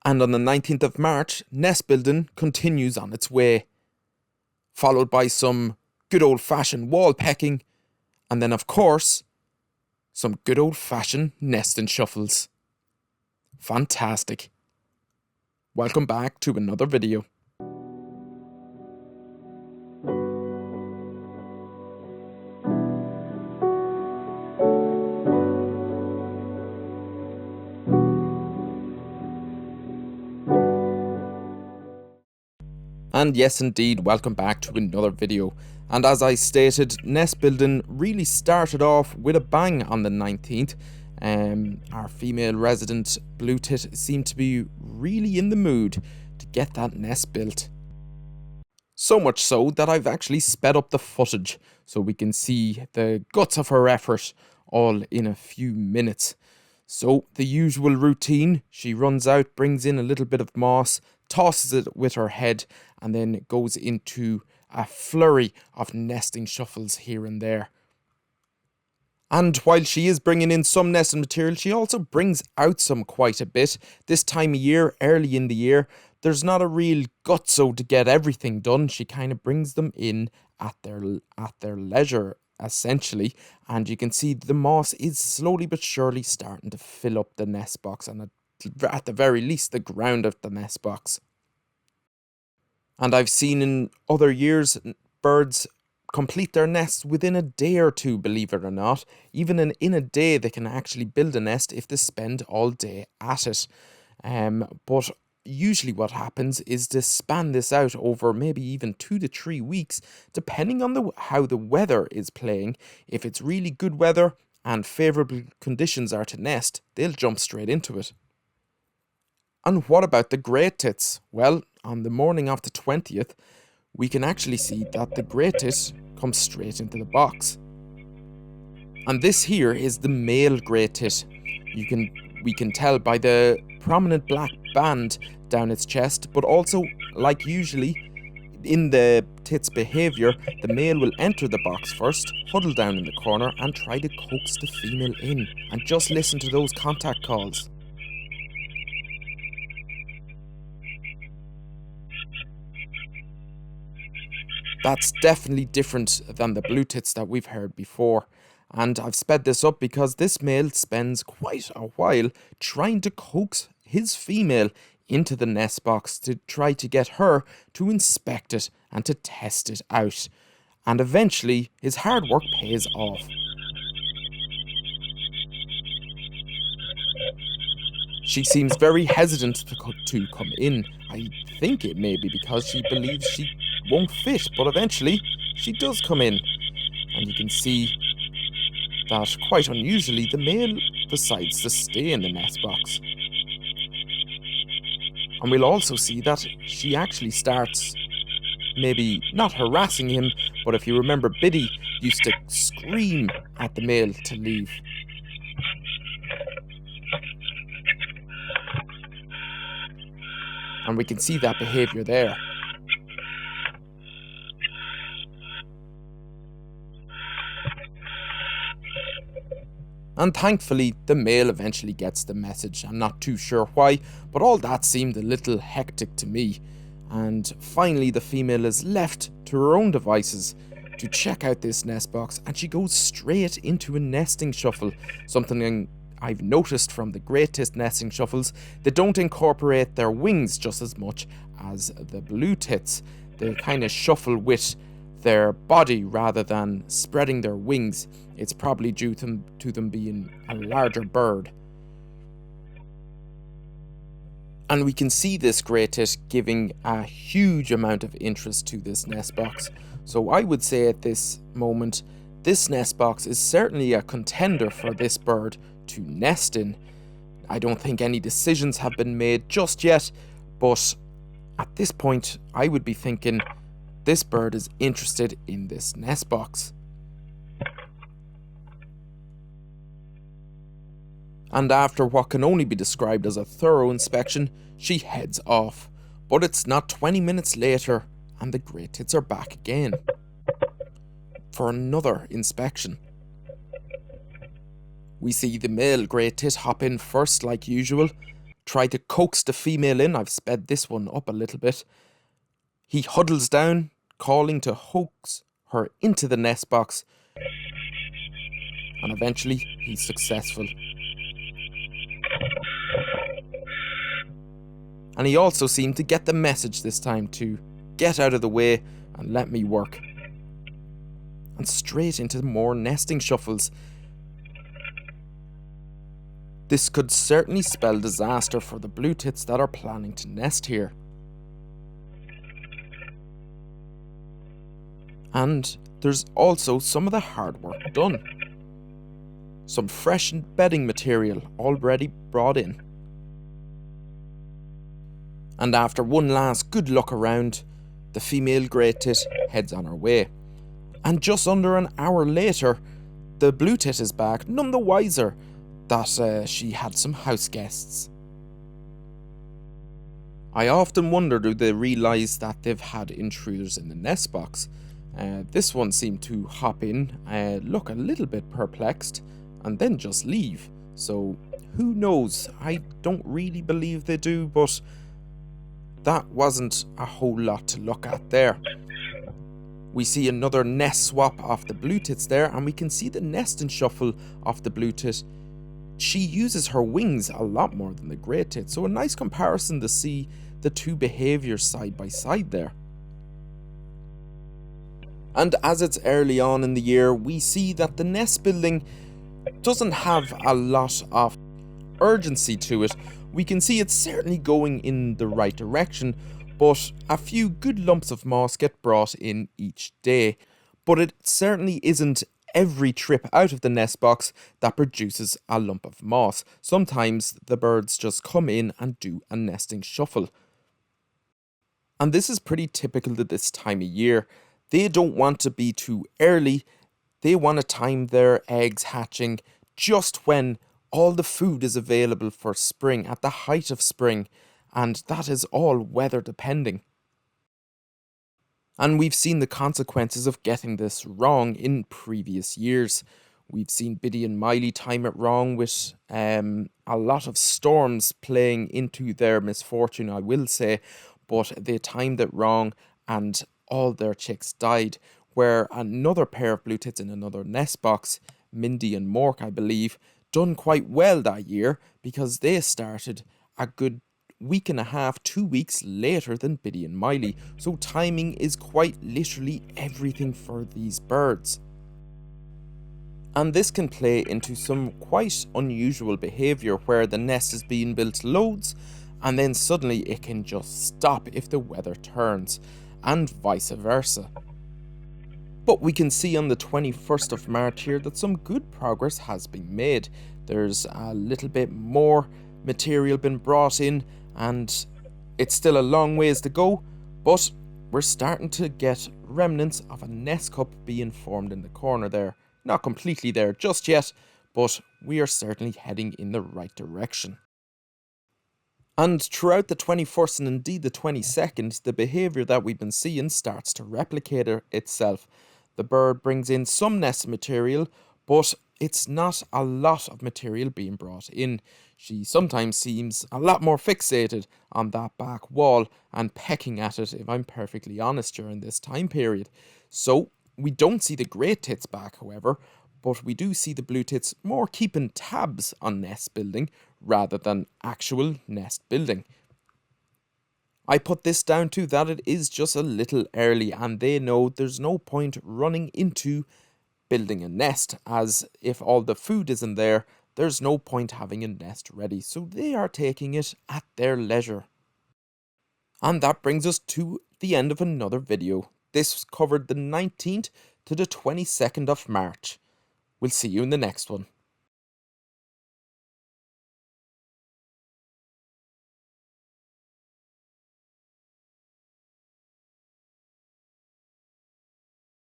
And on the 19th of March, nest building continues on its way, followed by some good old-fashioned wall pecking, and then of course, some good old-fashioned nesting shuffles. Fantastic. Welcome back to another video. And yes indeed, welcome back to another video. And as I stated, nest building really started off with a bang on the 19th. Our female resident Blue-tit seemed to be really in the mood to get that nest built. So much so that I've actually sped up the footage so we can see the guts of her effort all in a few minutes. So the usual routine, she runs out, brings in a little bit of moss, tosses it with her head, and then goes into a flurry of nesting shuffles here and there. And while she is bringing in some nesting material, she also brings out some quite a bit. This time of year, early in the year, there's not a real gutso to get everything done. She kind of brings them in at their leisure, essentially. And you can see the moss is slowly but surely starting to fill up the nest box, and at the very least the ground of the nest box. And I've seen in other years birds complete their nests within a day or two, believe it or not. Even in a day they can actually build a nest if they spend all day at it. But usually what happens is to span this out over maybe even 2 to 3 weeks, depending on how the weather is playing. If it's really good weather and favourable conditions are to nest, they'll jump straight into it. And what about the Great-tits? Well, on the morning of the 20th, we can actually see that the Great-tit comes straight into the box. And this here is the male Great-tit. We can tell by the prominent black band down its chest, but also, like usually in the tit's behaviour, the male will enter the box first, huddle down in the corner and try to coax the female in. And just listen to those contact calls. That's definitely different than the Blue-tits that we've heard before. And I've sped this up because this male spends quite a while trying to coax his female into the nest box to try to get her to inspect it and to test it out. And eventually his hard work pays off. She seems very hesitant to come in. I think it may be because she believes she won't fit, but eventually she does come in. And you can see that quite unusually the male decides to stay in the nest box. And we'll also see that she actually starts maybe not harassing him, but if you remember, Biddy used to scream at the male to leave. And we can see that behaviour there. And thankfully, the male eventually gets the message. I'm not too sure why, but all that seemed a little hectic to me. And finally, the female is left to her own devices to check out this nest box, and she goes straight into a nesting shuffle. Something I've noticed from the Great-tit nesting shuffles, they don't incorporate their wings just as much as the Blue-tits. They kind of shuffle with their body rather than spreading their wings. It's probably due to them being a larger bird. And we can see this Great-tit giving a huge amount of interest to this nest box. So I would say at this moment, this nest box is certainly a contender for this bird to nest in. I don't think any decisions have been made just yet, but at this point I would be thinking this bird is interested in this nest box. And after what can only be described as a thorough inspection, she heads off. But it's not 20 minutes later and the Great-tits are back again for another inspection. We see the male Great-tit hop in first like usual, try to coax the female in. I've sped this one up a little bit. He huddles down, calling to hoax her into the nest box, and eventually he's successful. And he also seemed to get the message this time to get out of the way and let me work. And straight into more nesting shuffles. This could certainly spell disaster for the blue-tits that are planning to nest here. And there's also some of the hard work done. Some fresh bedding material already brought in. And after one last good look around, the female great-tit heads on her way. And just under an hour later, the blue-tit is back, none the wiser that she had some house guests. I often wonder, do they realise that they've had intruders in the nest box? This one seemed to hop in, look a little bit perplexed, and then just leave. So who knows? I don't really believe they do, but that wasn't a whole lot to look at there. We see another nest swap off the blue-tits there, and we can see the nesting shuffle off the blue-tit. She uses her wings a lot more than the great-tit, so a nice comparison to see the two behaviours side by side there. And as it's early on in the year, we see that the nest building doesn't have a lot of urgency to it. We can see it's certainly going in the right direction, but a few good lumps of moss get brought in each day. But it certainly isn't every trip out of the nest box that produces a lump of moss. Sometimes the birds just come in and do a nesting shuffle. And this is pretty typical at this time of year. They don't want to be too early. They want to time their eggs hatching just when all the food is available for spring, at the height of spring, and that is all weather depending. And we've seen the consequences of getting this wrong in previous years. We've seen Biddy and Miley time it wrong with a lot of storms playing into their misfortune, I will say, but they timed it wrong and all their chicks died. Where another pair of blue-tits in another nest box, Mindy and Mork, I believe, done quite well that year because they started a good week and a half, 2 weeks later than Biddy and Miley. So timing is quite literally everything for these birds. And this can play into some quite unusual behaviour where the nest is being built loads and then suddenly it can just stop if the weather turns, and vice versa. But we can see on the 21st of March here that some good progress has been made. There's a little bit more material been brought in, and it's still a long ways to go, but we're starting to get remnants of a nest cup being formed in the corner there. Not completely there just yet, but we are certainly heading in the right direction. And throughout the 21st and indeed the 22nd, the behaviour that we've been seeing starts to replicate itself. The bird brings in some nest material, but it's not a lot of material being brought in. She sometimes seems a lot more fixated on that back wall and pecking at it, if I'm perfectly honest, during this time period. So we don't see the great-tits back, however, but we do see the blue-tits more keeping tabs on nest building rather than actual nest building. I put this down to that it is just a little early and they know there's no point running into building a nest, as if all the food isn't there, there's no point having a nest ready, so they are taking it at their leisure. And that brings us to the end of another video. This covered the 19th to the 22nd of March. We'll see you in the next one.